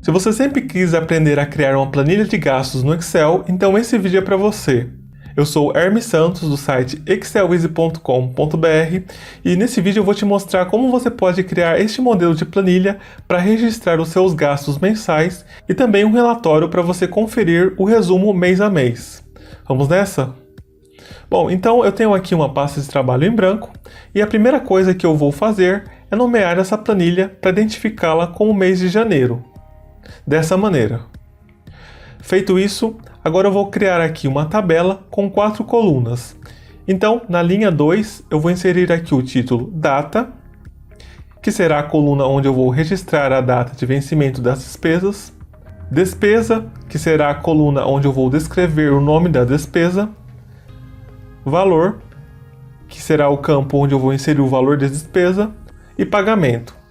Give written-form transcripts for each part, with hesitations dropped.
Se você sempre quis aprender a criar uma planilha de gastos no Excel, então esse vídeo é para você. Eu sou Hermes Santos, do site excelwizy.com.br, e nesse vídeo eu vou te mostrar como você pode criar este modelo de planilha para registrar os seus gastos mensais e também um relatório para você conferir o resumo mês a mês. Vamos nessa? Bom, então eu tenho aqui uma pasta de trabalho em branco e a primeira coisa que eu vou fazer é nomear essa planilha para identificá-la com o mês de janeiro. Dessa maneira. Feito isso, agora eu vou criar aqui uma tabela com 4 colunas. Então, na linha 2, eu vou inserir aqui o título Data, que será a coluna onde eu vou registrar a data de vencimento das despesas. Despesa, que será a coluna onde eu vou descrever o nome da despesa. Valor, que será o campo onde eu vou inserir o valor da despesa. E Pagamento.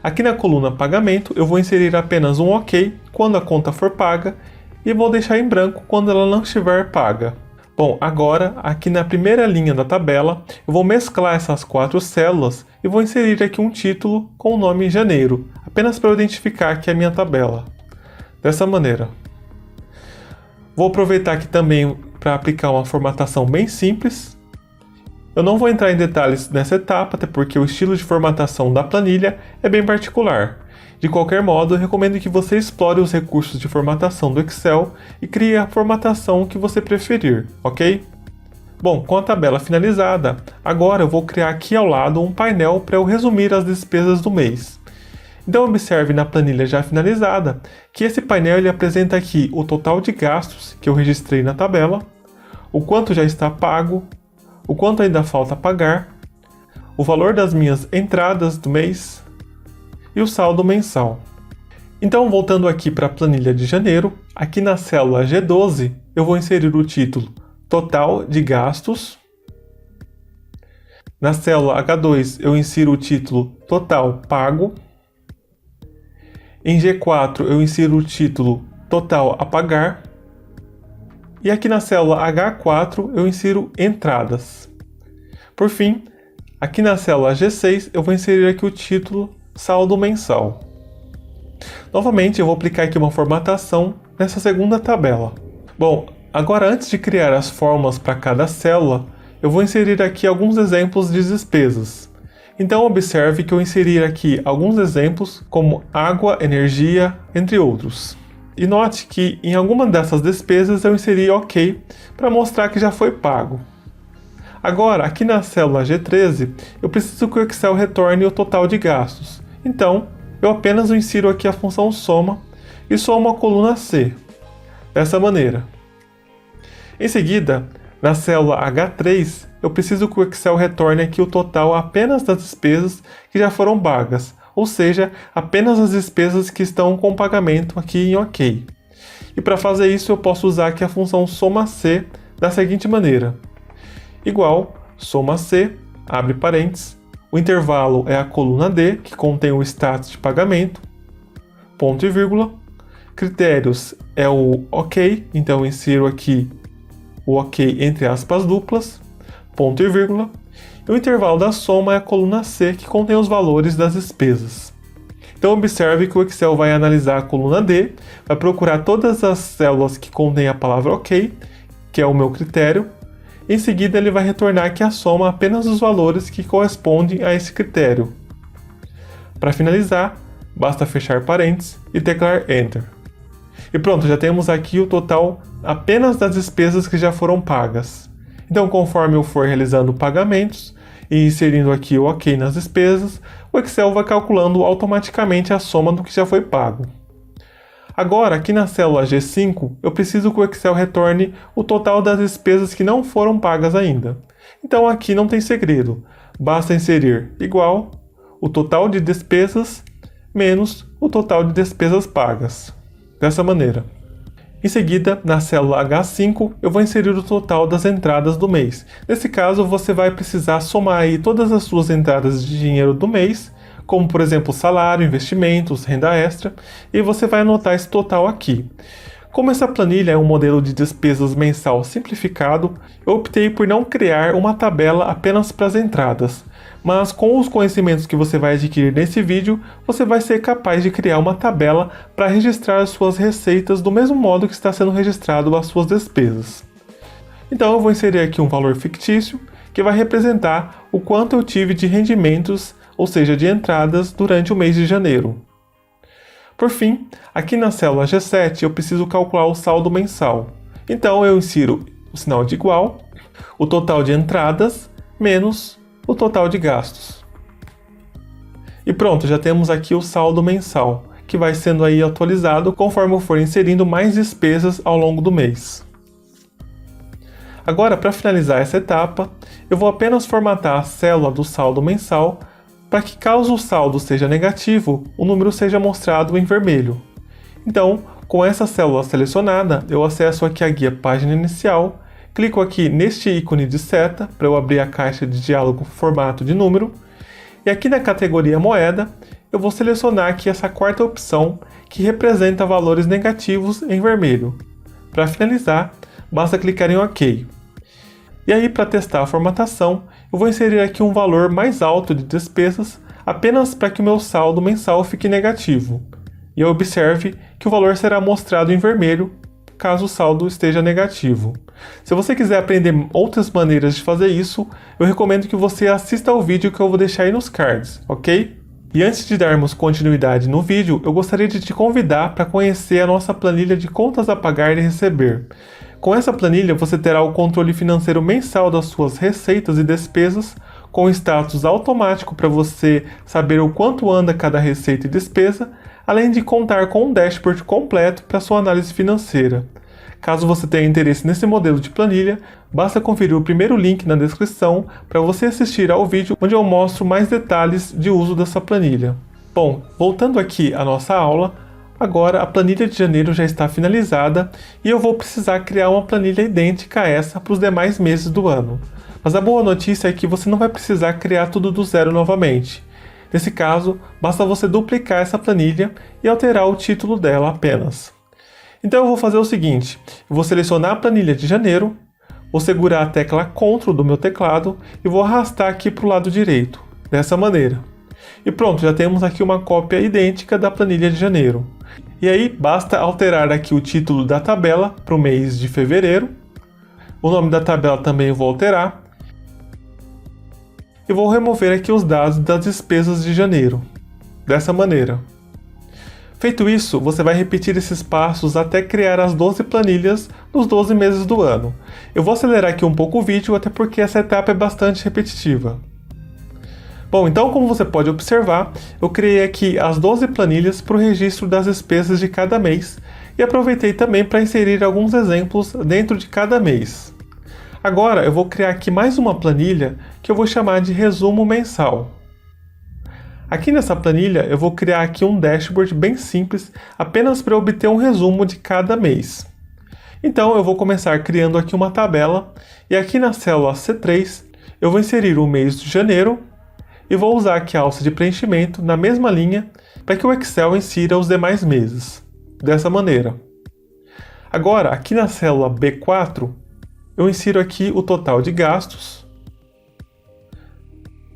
Aqui na coluna Pagamento, eu vou inserir apenas um OK quando a conta for paga e vou deixar em branco quando ela não estiver paga. Bom, agora, aqui na primeira linha da tabela, eu vou mesclar essas 4 células e vou inserir aqui um título com o nome Janeiro, apenas para eu identificar aqui a minha tabela. Dessa maneira. Vou aproveitar aqui também para aplicar uma formatação bem simples. Eu não vou entrar em detalhes nessa etapa, até porque o estilo de formatação da planilha é bem particular. De qualquer modo, eu recomendo que você explore os recursos de formatação do Excel e crie a formatação que você preferir, ok? Bom, com a tabela finalizada, agora eu vou criar aqui ao lado um painel para eu resumir as despesas do mês. Então observe na planilha já finalizada que esse painel ele apresenta aqui o total de gastos que eu registrei na tabela, o quanto já está pago, o quanto ainda falta pagar, o valor das minhas entradas do mês e o saldo mensal. Então, voltando aqui para a planilha de janeiro, aqui na célula G12, eu vou inserir o título Total de Gastos. Na célula H2, eu insiro o título Total Pago. Em G4, eu insiro o título Total a Pagar. E aqui na célula H4 eu insiro entradas. Por fim, aqui na célula G6 eu vou inserir aqui o título saldo mensal. Novamente eu vou aplicar aqui uma formatação nessa segunda tabela. Bom, agora antes de criar as fórmulas para cada célula, eu vou inserir aqui alguns exemplos de despesas. Então observe que eu inseri aqui alguns exemplos como água, energia, entre outros. E note que em alguma dessas despesas eu inseri OK para mostrar que já foi pago. Agora, aqui na célula G13, eu preciso que o Excel retorne o total de gastos. Então, eu apenas insiro aqui a função soma e somo a coluna C. Dessa maneira. Em seguida, na célula H3, eu preciso que o Excel retorne aqui o total apenas das despesas que já foram pagas. Ou seja, apenas as despesas que estão com pagamento aqui em OK. E para fazer isso eu posso usar aqui a função soma C da seguinte maneira. Igual, soma C, abre parênteses, o intervalo é a coluna D, que contém o status de pagamento, ponto e vírgula, critérios é o OK, então eu insiro aqui o OK entre aspas duplas, ponto e vírgula, e o intervalo da soma é a coluna C, que contém os valores das despesas. Então observe que o Excel vai analisar a coluna D, vai procurar todas as células que contêm a palavra OK, que é o meu critério. Em seguida ele vai retornar aqui a soma apenas dos valores que correspondem a esse critério. Para finalizar, basta fechar parênteses e teclar Enter. E pronto, já temos aqui o total apenas das despesas que já foram pagas. Então, conforme eu for realizando pagamentos e inserindo aqui o OK nas despesas, o Excel vai calculando automaticamente a soma do que já foi pago. Agora, aqui na célula G5, eu preciso que o Excel retorne o total das despesas que não foram pagas ainda. Então, aqui não tem segredo. Basta inserir igual o total de despesas menos o total de despesas pagas. Dessa maneira. Em seguida, na célula H5, eu vou inserir o total das entradas do mês. Nesse caso, você vai precisar somar aí todas as suas entradas de dinheiro do mês, como por exemplo salário, investimentos, renda extra, e você vai anotar esse total aqui. Como essa planilha é um modelo de despesas mensal simplificado, eu optei por não criar uma tabela apenas para as entradas, mas com os conhecimentos que você vai adquirir nesse vídeo, você vai ser capaz de criar uma tabela para registrar as suas receitas do mesmo modo que está sendo registrado as suas despesas. Então eu vou inserir aqui um valor fictício que vai representar o quanto eu tive de rendimentos, ou seja, de entradas durante o mês de janeiro. Por fim, aqui na célula G7 eu preciso calcular o saldo mensal. Então eu insiro o sinal de igual, o total de entradas menos o total de gastos. E pronto, já temos aqui o saldo mensal, que vai sendo aí atualizado conforme eu for inserindo mais despesas ao longo do mês. Agora, para finalizar essa etapa, eu vou apenas formatar a célula do saldo mensal para que, caso o saldo seja negativo, o número seja mostrado em vermelho. Então, com essa célula selecionada, eu acesso aqui a guia Página Inicial, clico aqui neste ícone de seta para eu abrir a caixa de diálogo formato de número, e aqui na categoria Moeda, eu vou selecionar aqui essa quarta opção que representa valores negativos em vermelho. Para finalizar, basta clicar em OK. E aí, para testar a formatação, eu vou inserir aqui um valor mais alto de despesas apenas para que o meu saldo mensal fique negativo. E observe que o valor será mostrado em vermelho caso o saldo esteja negativo. Se você quiser aprender outras maneiras de fazer isso, eu recomendo que você assista ao vídeo que eu vou deixar aí nos cards, ok? E antes de darmos continuidade no vídeo, eu gostaria de te convidar para conhecer a nossa planilha de contas a pagar e receber. Com essa planilha, você terá o controle financeiro mensal das suas receitas e despesas, com status automático para você saber o quanto anda cada receita e despesa, além de contar com um dashboard completo para sua análise financeira. Caso você tenha interesse nesse modelo de planilha, basta conferir o primeiro link na descrição para você assistir ao vídeo onde eu mostro mais detalhes de uso dessa planilha. Bom, voltando aqui à nossa aula, agora a planilha de janeiro já está finalizada e eu vou precisar criar uma planilha idêntica a essa para os demais meses do ano. Mas a boa notícia é que você não vai precisar criar tudo do zero novamente. Nesse caso, basta você duplicar essa planilha e alterar o título dela apenas. Então eu vou fazer o seguinte, eu vou selecionar a planilha de janeiro, vou segurar a tecla Ctrl do meu teclado e vou arrastar aqui para o lado direito, dessa maneira. E pronto, já temos aqui uma cópia idêntica da planilha de janeiro. E aí basta alterar aqui o título da tabela para o mês de fevereiro, o nome da tabela também eu vou alterar, e vou remover aqui os dados das despesas de janeiro, dessa maneira. Feito isso, você vai repetir esses passos até criar as 12 planilhas dos 12 meses do ano. Eu vou acelerar aqui um pouco o vídeo, até porque essa etapa é bastante repetitiva. Bom, então como você pode observar, eu criei aqui as 12 planilhas para o registro das despesas de cada mês e aproveitei também para inserir alguns exemplos dentro de cada mês. Agora eu vou criar aqui mais uma planilha que eu vou chamar de resumo mensal. Aqui nessa planilha eu vou criar aqui um dashboard bem simples, apenas para obter um resumo de cada mês. Então eu vou começar criando aqui uma tabela e aqui na célula C3 eu vou inserir o mês de janeiro e vou usar aqui a alça de preenchimento na mesma linha para que o Excel insira os demais meses, dessa maneira. Agora aqui na célula B4 eu insiro aqui o total de gastos,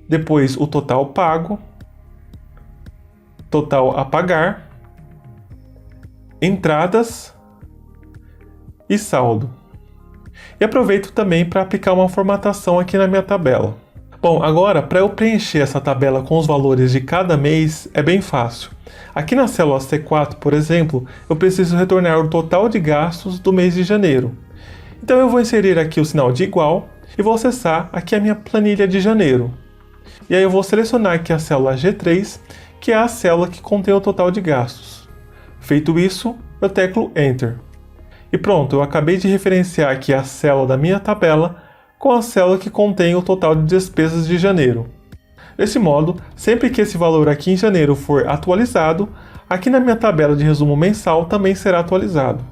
depois o total pago, total a pagar, entradas e saldo. E aproveito também para aplicar uma formatação aqui na minha tabela. Bom, agora para eu preencher essa tabela com os valores de cada mês é bem fácil. Aqui na célula C4, por exemplo, eu preciso retornar o total de gastos do mês de janeiro. Então eu vou inserir aqui o sinal de igual e vou acessar aqui a minha planilha de janeiro. E aí eu vou selecionar aqui a célula G3, que é a célula que contém o total de gastos. Feito isso, eu teclo Enter. E pronto, eu acabei de referenciar aqui a célula da minha tabela com a célula que contém o total de despesas de janeiro. Desse modo, sempre que esse valor aqui em janeiro for atualizado, aqui na minha tabela de resumo mensal também será atualizado.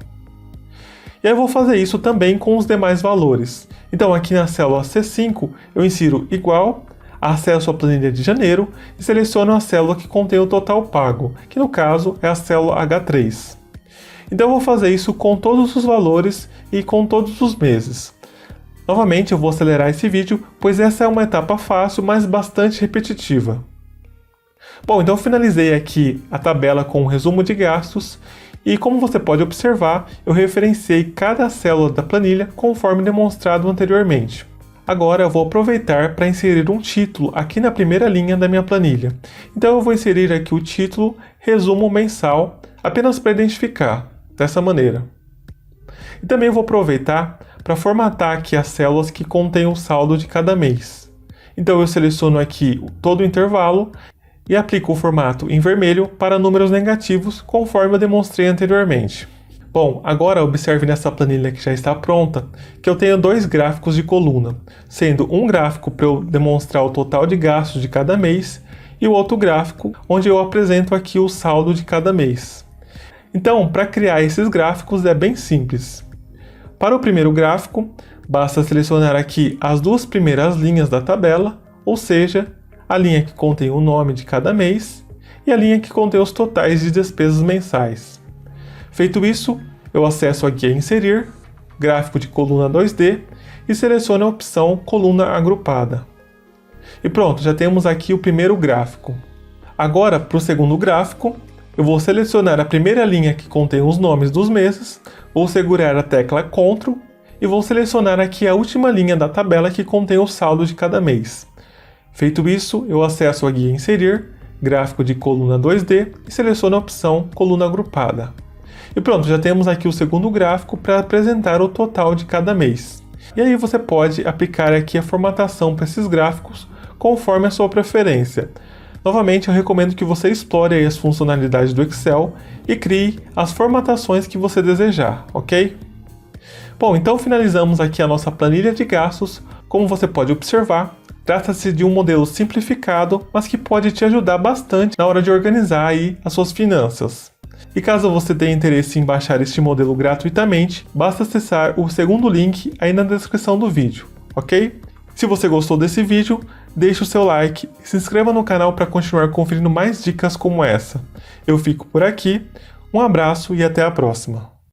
E aí eu vou fazer isso também com os demais valores. Então aqui na célula C5 eu insiro igual, acesso a planilha de janeiro e seleciono a célula que contém o total pago, que no caso é a célula H3. Então eu vou fazer isso com todos os valores e com todos os meses. Novamente eu vou acelerar esse vídeo, pois essa é uma etapa fácil, mas bastante repetitiva. Bom, então eu finalizei aqui a tabela com o resumo de gastos e, como você pode observar, eu referenciei cada célula da planilha conforme demonstrado anteriormente. Agora eu vou aproveitar para inserir um título aqui na primeira linha da minha planilha. Então eu vou inserir aqui o título Resumo Mensal, apenas para identificar, dessa maneira. E também vou aproveitar para formatar aqui as células que contêm o saldo de cada mês. Então eu seleciono aqui todo o intervalo e aplico o formato em vermelho para números negativos, conforme eu demonstrei anteriormente. Bom, agora observe nessa planilha que já está pronta, que eu tenho dois gráficos de coluna, sendo um gráfico para eu demonstrar o total de gastos de cada mês e o outro gráfico onde eu apresento aqui o saldo de cada mês. Então, para criar esses gráficos é bem simples. Para o primeiro gráfico, basta selecionar aqui as duas primeiras linhas da tabela, ou seja, a linha que contém o nome de cada mês e a linha que contém os totais de despesas mensais. Feito isso, eu acesso aqui a Inserir, Gráfico de coluna 2D e seleciono a opção Coluna Agrupada. E pronto, já temos aqui o primeiro gráfico. Agora, para o segundo gráfico, eu vou selecionar a primeira linha que contém os nomes dos meses, vou segurar a tecla Ctrl e vou selecionar aqui a última linha da tabela que contém o saldo de cada mês. Feito isso, eu acesso aqui a Inserir, Gráfico de coluna 2D e seleciono a opção Coluna Agrupada. E pronto, já temos aqui o segundo gráfico para apresentar o total de cada mês. E aí você pode aplicar aqui a formatação para esses gráficos conforme a sua preferência. Novamente, eu recomendo que você explore aí as funcionalidades do Excel e crie as formatações que você desejar, ok? Bom, então finalizamos aqui a nossa planilha de gastos. Como você pode observar, trata-se de um modelo simplificado, mas que pode te ajudar bastante na hora de organizar aí as suas finanças. E caso você tenha interesse em baixar este modelo gratuitamente, basta acessar o segundo link aí na descrição do vídeo, ok? Se você gostou desse vídeo, deixe o seu like e se inscreva no canal para continuar conferindo mais dicas como essa. Eu fico por aqui, um abraço e até a próxima!